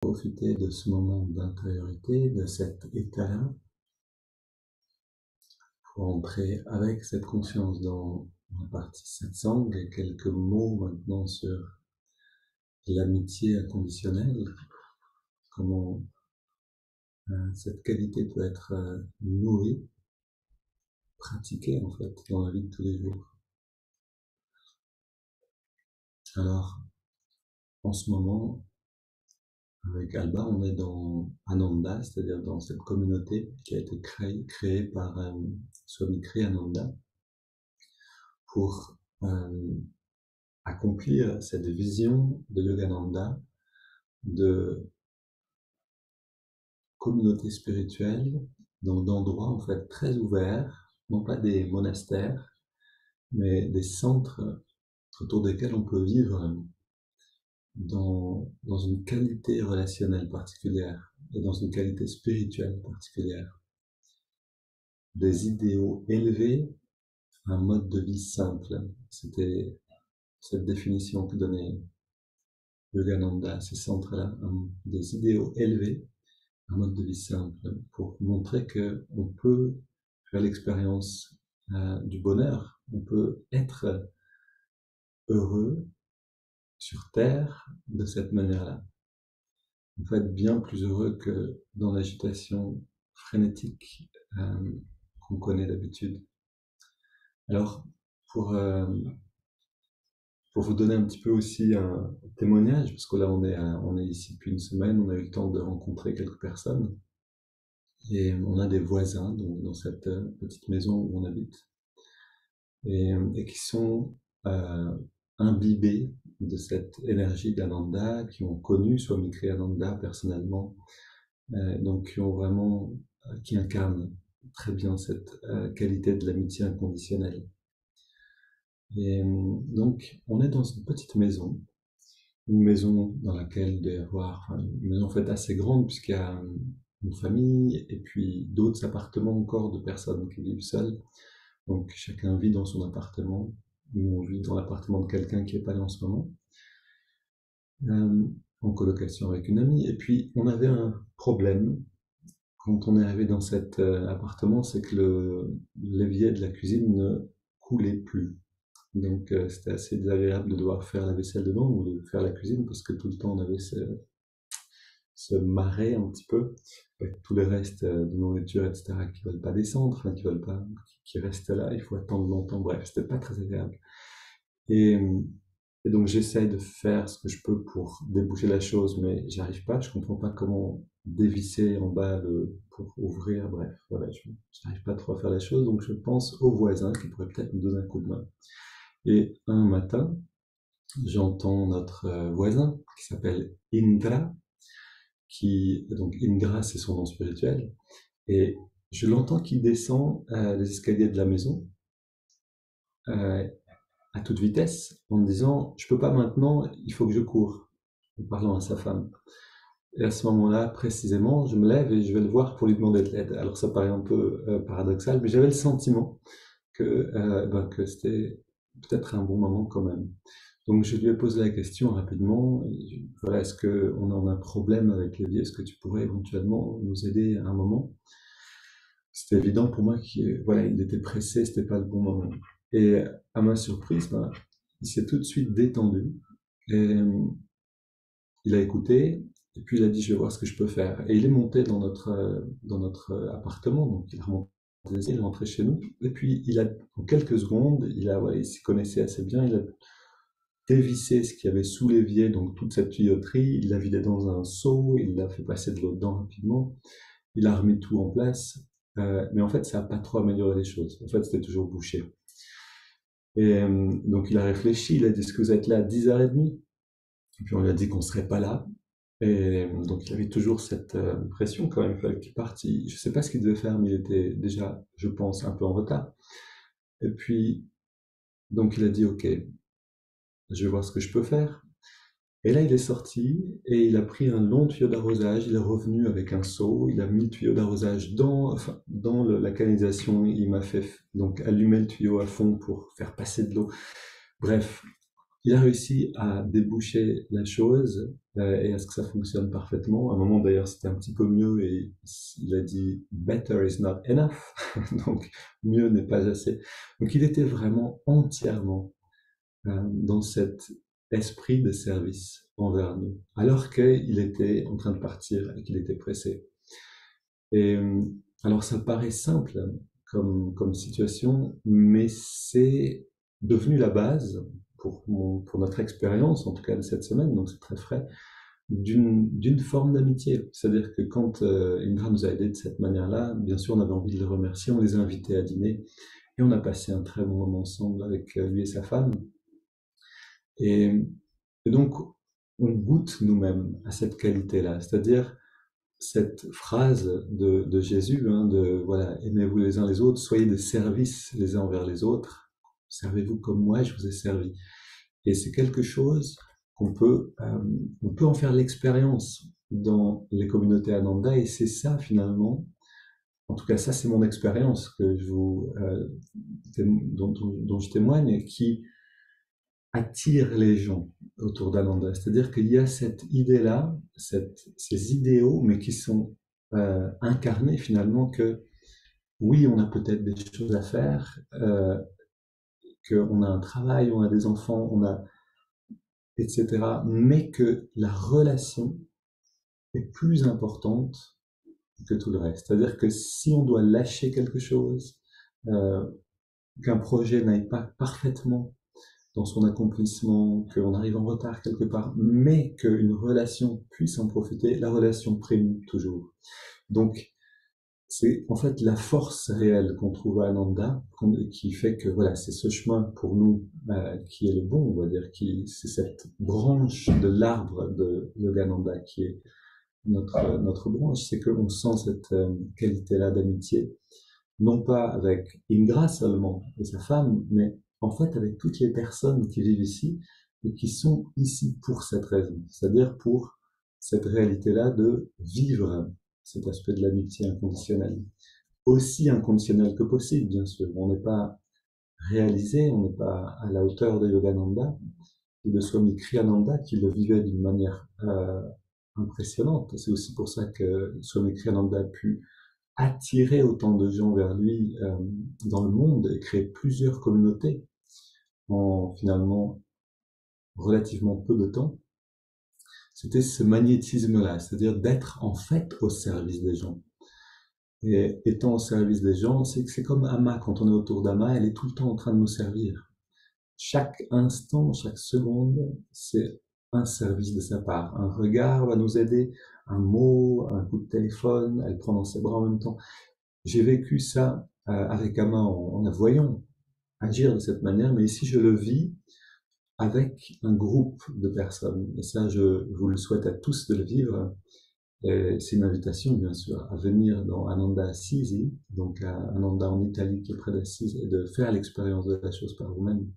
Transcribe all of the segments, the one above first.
Profiter de ce moment d'intériorité, de cet état-là, pour entrer avec cette conscience dans la partie satsang et quelques mots maintenant sur l'amitié inconditionnelle, comment cette qualité peut être nourrie, pratiquée en fait dans la vie de tous les jours. Alors, en ce moment, avec Alba, on est dans Ananda, c'est-à-dire dans cette communauté qui a été créée par Swami Kriyananda pour accomplir cette vision de Yogananda de communauté spirituelle, donc d'endroits en fait très ouverts, non pas des monastères, mais des centres autour desquels on peut vivre dans une qualité relationnelle particulière et dans une qualité spirituelle particulière. Des idéaux élevés, un mode de vie simple. C'était cette définition que donnait Yogananda, ces centres-là, des idéaux élevés, un mode de vie simple, pour montrer qu'on peut faire l'expérience du bonheur, on peut être heureux sur Terre de cette manière-là. En fait, bien plus heureux que dans l'agitation frénétique qu'on connaît d'habitude. Alors, pour vous donner un petit peu aussi un témoignage, parce que là on est ici depuis une semaine, on a eu le temps de rencontrer quelques personnes, et on a des voisins donc, dans cette petite maison où on habite, et qui sont imbibés de cette énergie d'Ananda, qui ont connu Swami Kriyananda personnellement, donc qui ont vraiment, qui incarnent très bien cette qualité de l'amitié inconditionnelle. Et donc, on est dans une petite maison, une maison dans laquelle il doit y avoir, enfin, une maison en fait assez grande puisqu'il y a une famille et puis d'autres appartements encore de personnes qui vivent seules. Donc chacun vit dans son appartement, ou on vit dans l'appartement de quelqu'un qui n'est pas là en ce moment, en colocation avec une amie. Et puis on avait un problème quand on est arrivé dans cet appartement, c'est que l'évier de la cuisine ne coulait plus. Donc c'était assez désagréable de devoir faire la vaisselle dedans ou de faire la cuisine parce que tout le temps on avait ce marais un petit peu avec tous les restes de nourriture, etc., qui veulent pas descendre, enfin qui veulent pas, qui restent là, il faut attendre longtemps, bref, c'était pas très agréable. Et, et donc j'essaye de faire ce que je peux pour déboucher la chose, mais j'arrive pas, je comprends pas comment dévisser en bas pour ouvrir, bref, voilà, je n'arrive pas trop à faire la chose, donc je pense aux voisins qui pourraient peut-être me donner un coup de main. Et un matin, j'entends notre voisin qui s'appelle Indra, donc Indra c'est son nom spirituel, et je l'entends qui descend les escaliers de la maison à toute vitesse en me disant je peux pas maintenant, il faut que je cours, en parlant à sa femme. Et à ce moment-là, précisément, je me lève et je vais le voir pour lui demander de l'aide. Alors ça paraît un peu paradoxal, mais j'avais le sentiment que c'était peut-être un bon moment quand même. Donc je lui ai posé la question rapidement, voilà, est-ce qu'on a un problème avec l'évier, est-ce que tu pourrais éventuellement nous aider à un moment? C'était évident pour moi qu'il voilà, il était pressé, c'était pas le bon moment. Et à ma surprise, il s'est tout de suite détendu, et il a écouté, et puis il a dit je vais voir ce que je peux faire. Et il est monté dans notre appartement, donc il est remonté, il est rentré chez nous, et puis en quelques secondes, voilà, il s'y connaissait assez bien, il a dévissé ce qu'il y avait sous l'évier, donc toute cette tuyauterie, il l'a vidé dans un seau, il l'a fait passer de l'eau dedans rapidement, il a remis tout en place, mais en fait ça n'a pas trop amélioré les choses, en fait c'était toujours bouché. Et donc il a réfléchi, il a dit est-ce que vous êtes là à 10h30? Et puis on lui a dit qu'on ne serait pas là, et donc il avait toujours cette pression quand même, il fallait qu'il parte, je ne sais pas ce qu'il devait faire, mais il était déjà, je pense, un peu en retard. Et puis, donc il a dit ok, je vais voir ce que je peux faire. Et là, il est sorti et il a pris un long tuyau d'arrosage, il est revenu avec un seau, il a mis le tuyau d'arrosage dans la canalisation, il m'a fait donc allumer le tuyau à fond pour faire passer de l'eau. Bref, il a réussi à déboucher la chose et à ce que ça fonctionne parfaitement. À un moment d'ailleurs c'était un petit peu mieux et il a dit better is not enough, donc mieux n'est pas assez. Donc il était vraiment entièrement dans cet esprit de service envers nous, alors qu'il était en train de partir et qu'il était pressé. Et alors ça paraît simple comme situation, mais c'est devenu la base pour notre expérience, en tout cas de cette semaine, donc c'est très frais, d'une forme d'amitié. C'est-à-dire que quand Indra nous a aidés de cette manière-là, bien sûr on avait envie de le remercier, on les a invités à dîner, et on a passé un très bon moment ensemble avec lui et sa femme. Et, et donc on goûte nous-mêmes à cette qualité-là, c'est-à-dire cette phrase de Jésus, hein, de voilà, aimez-vous les uns les autres, soyez de service les uns envers les autres, servez-vous comme moi je vous ai servi. Et c'est quelque chose on peut en faire l'expérience dans les communautés Ananda, et c'est ça finalement, en tout cas ça c'est mon expérience que dont je témoigne, et qui attire les gens autour d'Ananda. C'est-à-dire qu'il y a cette idée-là, ces idéaux, mais qui sont incarnés finalement que oui, on a peut-être des choses à faire, qu'on a un travail, on a des enfants, on a etc. Mais que la relation est plus importante que tout le reste. C'est-à-dire que si on doit lâcher quelque chose, euh, qu'un projet n'aille pas parfaitement dans son accomplissement, qu'on arrive en retard quelque part, mais qu'une relation puisse en profiter, la relation prime toujours. Donc, c'est en fait la force réelle qu'on trouve à Ananda qui fait que voilà, c'est ce chemin pour nous qui est le bon, on va dire, c'est cette branche de l'arbre de Yogananda qui est notre branche, c'est qu'on sent cette qualité-là d'amitié, non pas avec Indra seulement et sa femme, mais en fait avec toutes les personnes qui vivent ici et qui sont ici pour cette raison, c'est-à-dire pour cette réalité-là de vivre cet aspect de l'amitié inconditionnelle. Aussi inconditionnel que possible, bien sûr. On n'est pas réalisé, on n'est pas à la hauteur de Yogananda et de Swami Kriyananda qui le vivait d'une manière impressionnante. C'est aussi pour ça que Swami Kriyananda a pu attirer autant de gens vers lui dans le monde et créer plusieurs communautés en finalement relativement peu de temps. C'était ce magnétisme-là, c'est-à-dire d'être en fait au service des gens. Et étant au service des gens, c'est comme Amma, quand on est autour d'Ama, elle est tout le temps en train de nous servir. Chaque instant, chaque seconde, c'est un service de sa part. Un regard va nous aider, un mot, un coup de téléphone, elle prend dans ses bras en même temps. J'ai vécu ça avec Amma en la voyant agir de cette manière, mais ici je le vis avec un groupe de personnes. Et ça, je vous le souhaite à tous de le vivre. C'est une invitation, bien sûr, à venir dans Ananda Assisi, donc à Ananda en Italie, qui est près d'Assise, et de faire l'expérience de la chose par vous-même.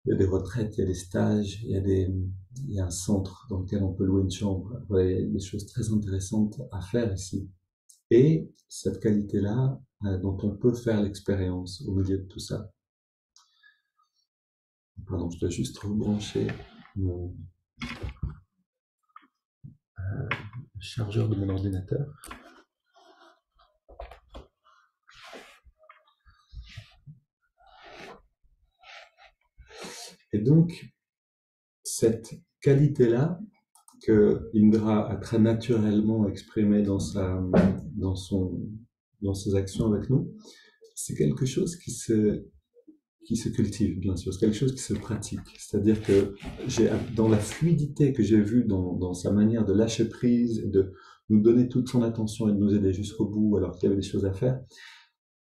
Il y a des retraites, il y a des stages, il y a un centre dans lequel on peut louer une chambre. Voilà, il y a des choses très intéressantes à faire ici. Et cette qualité-là, dont on peut faire l'expérience au milieu de tout ça. Pardon, je dois juste rebrancher mon chargeur de mon ordinateur. Et donc, cette qualité-là, que Indra a très naturellement exprimée dans ses actions avec nous, c'est quelque chose qui se cultive, bien sûr. C'est quelque chose qui se pratique. C'est-à-dire que dans la fluidité que j'ai vue dans sa manière de lâcher prise, de nous donner toute son attention et de nous aider jusqu'au bout alors qu'il y avait des choses à faire,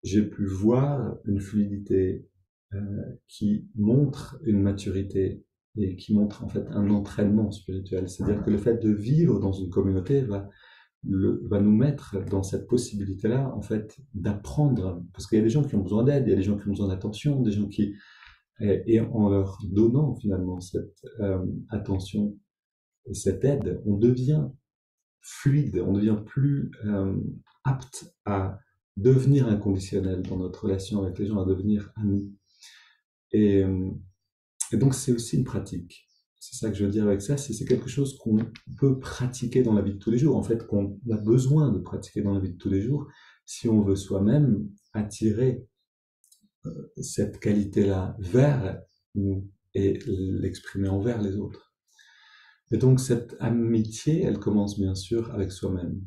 j'ai pu voir une fluidité qui montre une maturité et qui montre en fait un entraînement spirituel. C'est-à-dire que le fait de vivre dans une communauté va nous mettre dans cette possibilité-là, en fait, d'apprendre. Parce qu'il y a des gens qui ont besoin d'aide, il y a des gens qui ont besoin d'attention, des gens qui... Et en leur donnant finalement cette attention et cette aide, on devient fluide, on devient plus apte à devenir inconditionnel dans notre relation avec les gens, à devenir amis. Et Et donc c'est aussi une pratique. C'est ça que je veux dire avec ça, c'est quelque chose qu'on peut pratiquer dans la vie de tous les jours, en fait, qu'on a besoin de pratiquer dans la vie de tous les jours si on veut soi-même attirer cette qualité-là vers nous et l'exprimer envers les autres. Et donc cette amitié, elle commence bien sûr avec soi-même.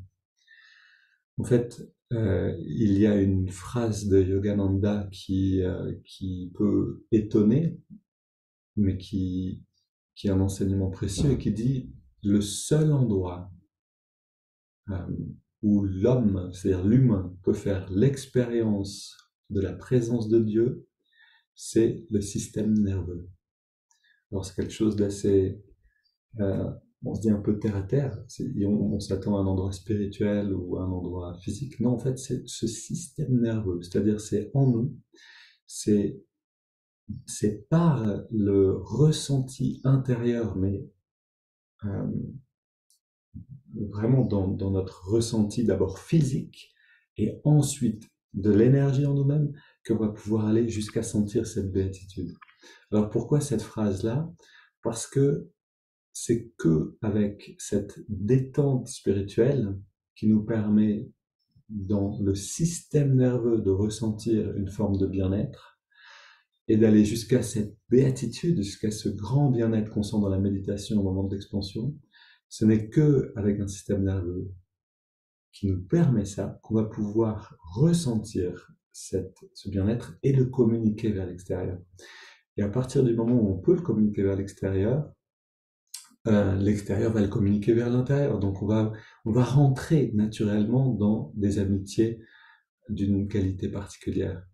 En fait, il y a une phrase de Yogananda qui peut étonner, mais qui est un enseignement précieux et qui dit le seul endroit euh, où l'homme, c'est-à-dire l'humain, peut faire l'expérience de la présence de Dieu, c'est le système nerveux. Alors c'est quelque chose d'assez, euh, on se dit un peu terre à terre, on s'attend à un endroit spirituel ou à un endroit physique. Non, en fait, c'est ce système nerveux, c'est-à-dire c'est en nous, c'est c'est par le ressenti intérieur, mais euh, vraiment dans notre ressenti d'abord physique et ensuite de l'énergie en nous-mêmes qu'on va pouvoir aller jusqu'à sentir cette béatitude. Alors pourquoi cette phrase-là? Parce que c'est que avec cette détente spirituelle qui nous permet dans le système nerveux de ressentir une forme de bien-être et d'aller jusqu'à cette béatitude, jusqu'à ce grand bien-être qu'on sent dans la méditation au moment de l'expansion, ce n'est que avec un système nerveux qui nous permet ça qu'on va pouvoir ressentir ce bien-être et le communiquer vers l'extérieur. Et à partir du moment où on peut le communiquer vers l'extérieur va le communiquer vers l'intérieur. Donc on va rentrer naturellement dans des amitiés d'une qualité particulière.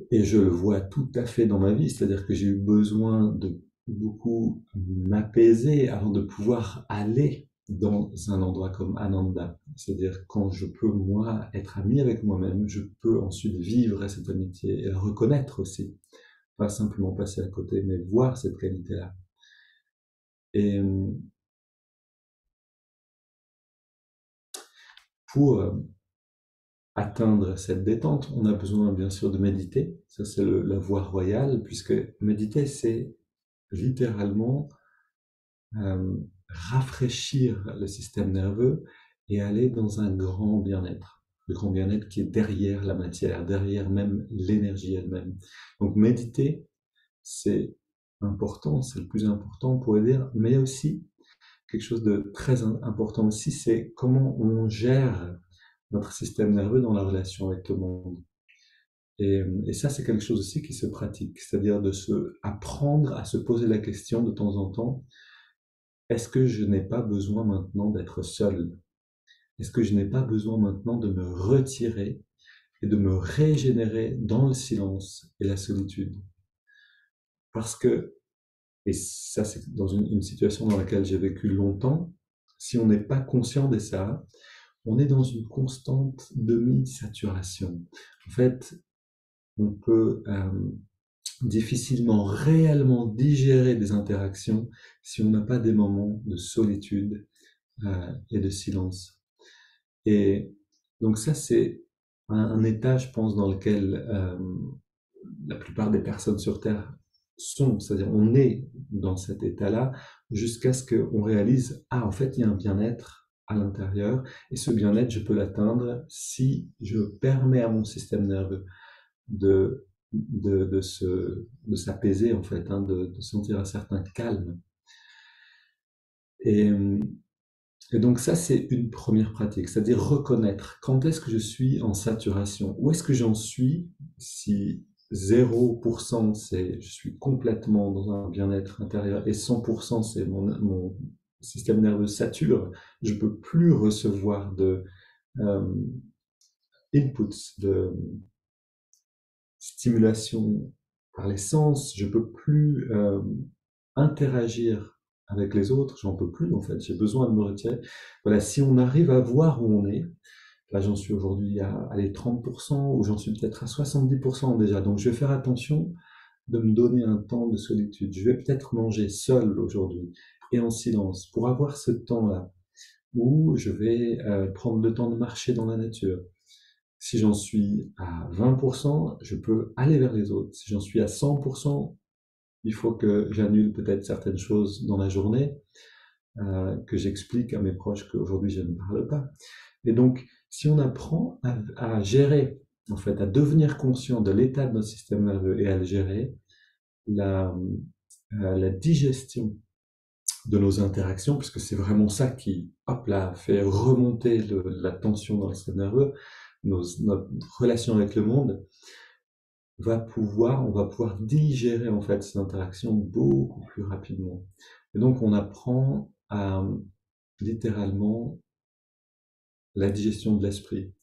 Et je le vois tout à fait dans ma vie, c'est-à-dire que j'ai eu besoin de beaucoup m'apaiser avant de pouvoir aller dans un endroit comme Ananda. C'est-à-dire quand je peux, moi, être ami avec moi-même, je peux ensuite vivre cette amitié et la reconnaître aussi. Pas simplement passer à côté, mais voir cette qualité-là. Et pour atteindre cette détente, on a besoin bien sûr de méditer. Ça, c'est la voie royale, puisque méditer, c'est littéralement euh, rafraîchir le système nerveux et aller dans un grand bien-être. Le grand bien-être qui est derrière la matière, derrière même l'énergie elle-même. Donc méditer, c'est important, c'est le plus important pour dire, mais aussi quelque chose de très important aussi, c'est comment on gère notre système nerveux dans la relation avec le monde. Et ça, c'est quelque chose aussi qui se pratique, c'est-à-dire de se apprendre à se poser la question de temps en temps, est-ce que je n'ai pas besoin maintenant d'être seul? Est-ce que je n'ai pas besoin maintenant de me retirer et de me régénérer dans le silence et la solitude? Parce que, et ça c'est dans une situation dans laquelle j'ai vécu longtemps, si on n'est pas conscient de ça, on est dans une constante demi-saturation. En fait, on peut difficilement réellement digérer des interactions si on n'a pas des moments de solitude et de silence. Et donc ça, c'est un état, je pense, dans lequel la plupart des personnes sur Terre sont, c'est-à-dire on est dans cet état-là jusqu'à ce qu'on réalise, ah, en fait, il y a un bien-être à l'intérieur, et ce bien-être, je peux l'atteindre si je permets à mon système nerveux de, de s'apaiser, en fait, hein, de sentir un certain calme. Et, et donc ça, c'est une première pratique, c'est-à-dire reconnaître quand est-ce que je suis en saturation, où est-ce que j'en suis si 0% c'est je suis complètement dans un bien-être intérieur et 100% c'est mon système nerveux sature, je peux plus recevoir de euh, inputs, de stimulation par les sens, je peux plus interagir avec les autres, j'en peux plus en fait, j'ai besoin de me retirer. Voilà, si on arrive à voir où on est, là j'en suis aujourd'hui à aller 30% ou j'en suis peut-être à 70% déjà, donc je vais faire attention de me donner un temps de solitude. Je vais peut-être manger seul aujourd'hui et en silence pour avoir ce temps-là où je vais prendre le temps de marcher dans la nature. Si j'en suis à 20%, je peux aller vers les autres. Si j'en suis à 100%, il faut que j'annule peut-être certaines choses dans la journée, que j'explique à mes proches qu'aujourd'hui je ne parle pas. Et donc, si on apprend à gérer, en fait, à devenir conscient de l'état de notre système nerveux et à le gérer, la, la digestion de nos interactions, puisque c'est vraiment ça qui, hop là, fait remonter la tension dans le système nerveux, notre relation avec le monde, on va pouvoir digérer en fait ces interactions beaucoup plus rapidement. Et donc on apprend à littéralement la digestion de l'esprit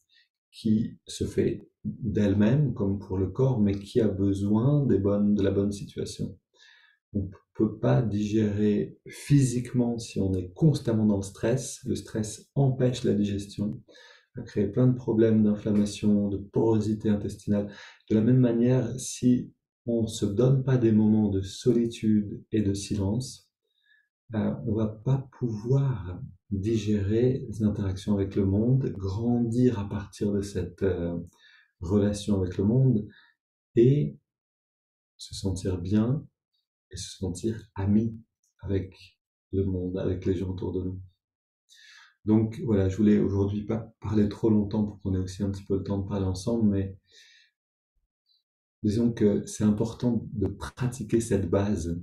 qui se fait d'elle-même comme pour le corps, mais qui a besoin de la bonne situation. On ne peut pas digérer physiquement si on est constamment dans le stress. Le stress empêche la digestion, va créer plein de problèmes d'inflammation, de porosité intestinale. De la même manière, si on ne se donne pas des moments de solitude et de silence, on ne va pas pouvoir digérer les interactions avec le monde, grandir à partir de cette relation avec le monde et se sentir bien et se sentir ami avec le monde, avec les gens autour de nous. Donc voilà, je voulais aujourd'hui pas parler trop longtemps pour qu'on ait aussi un petit peu le temps de parler ensemble, mais disons que c'est important de pratiquer cette base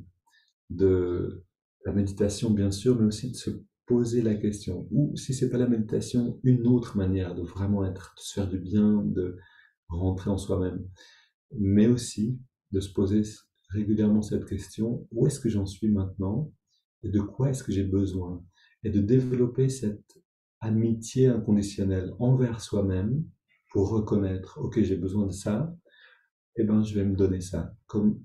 de la méditation, bien sûr, mais aussi de se poser la question. Ou si c'est pas la méditation, une autre manière de vraiment être, de se faire du bien, de rentrer en soi-même. Mais aussi de se poser régulièrement cette question, où est-ce que j'en suis maintenant et de quoi est-ce que j'ai besoin? Et de développer cette amitié inconditionnelle envers soi-même pour reconnaître, ok, j'ai besoin de ça, eh ben, je vais me donner ça. Comme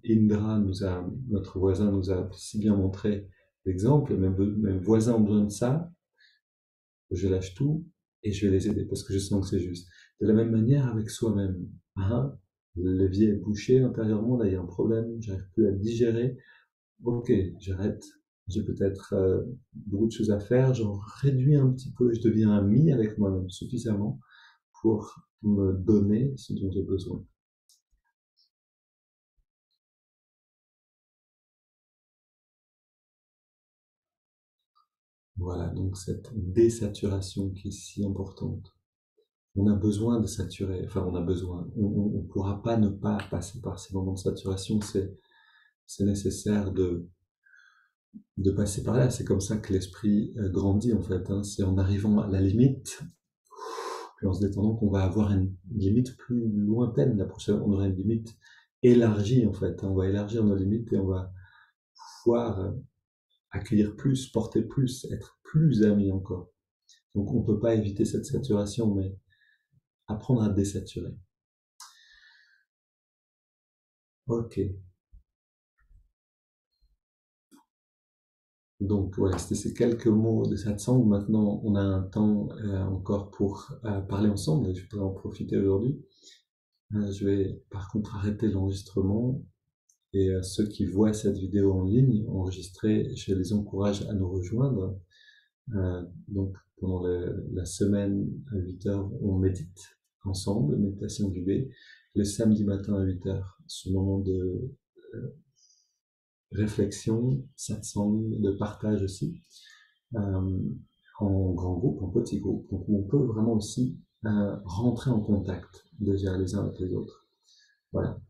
notre voisin nous a si bien montré l'exemple, mes voisins ont besoin de ça, je lâche tout et je vais les aider parce que je sens que c'est juste. De la même manière avec soi-même. Ah, l'évier est bouché intérieurement, là il y a un problème, j'arrive plus à le digérer. Ok, j'arrête. J'ai peut-être beaucoup de choses à faire, j'en réduis un petit peu, je deviens ami avec moi-même suffisamment pour me donner ce dont j'ai besoin. Voilà, donc cette désaturation qui est si importante. On a besoin de saturer, enfin on a besoin, on ne pourra pas ne pas passer par ces moments de saturation, c'est nécessaire de passer par là, c'est comme ça que l'esprit grandit en fait, hein. C'est en arrivant à la limite, puis en se détendant qu'on va avoir une limite plus lointaine, la prochaine on aura une limite élargie en fait, hein. On va élargir nos limites et on va pouvoir accueillir plus, porter plus, être plus amis encore. Donc on ne peut pas éviter cette saturation, mais apprendre à désaturer. Ok, donc voilà, c'était ces quelques mots de satsang. Maintenant, on a un temps encore pour parler ensemble, et je pourrais en profiter aujourd'hui. Je vais par contre arrêter l'enregistrement et ceux qui voient cette vidéo en ligne enregistrée, je les encourage à nous rejoindre. Donc pendant la semaine à 8 heures, on médite ensemble, méditation guidée. Le samedi matin à 8 heures, ce moment de réflexion, satsang, de partage aussi, euh, en grand groupe, en petit groupe. Donc on peut vraiment aussi rentrer en contact déjà les uns avec les autres. Voilà.